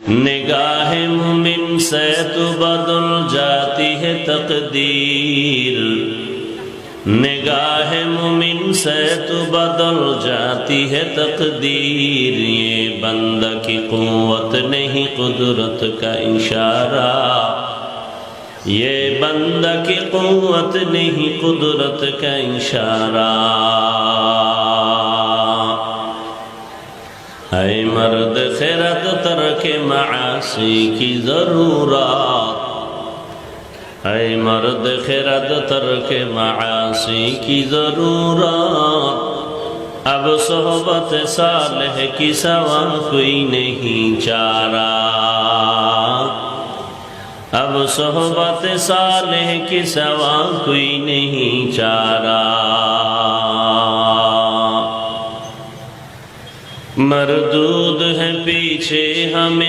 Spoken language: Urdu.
نگاہ مومن سے تو بدل جاتی ہے تقدیر، نگاہ مومن سے تو بدل جاتی ہے تقدیر، یہ بندہ کی قوت نہیں قدرت کا اشارہ، یہ بندہ کی قوت نہیں قدرت کا اشارہ۔ اے مرد خیرت ترک معاصی کی ضرورت، اے مرد خیرت ترک معاصی کی ضرورت، اب صحبت صالح کی سوا کوئی نہیں چارہ، اب صحبت صالح کی سوا کوئی نہیں چارہ۔ مردود ہے پیچھے ہمیں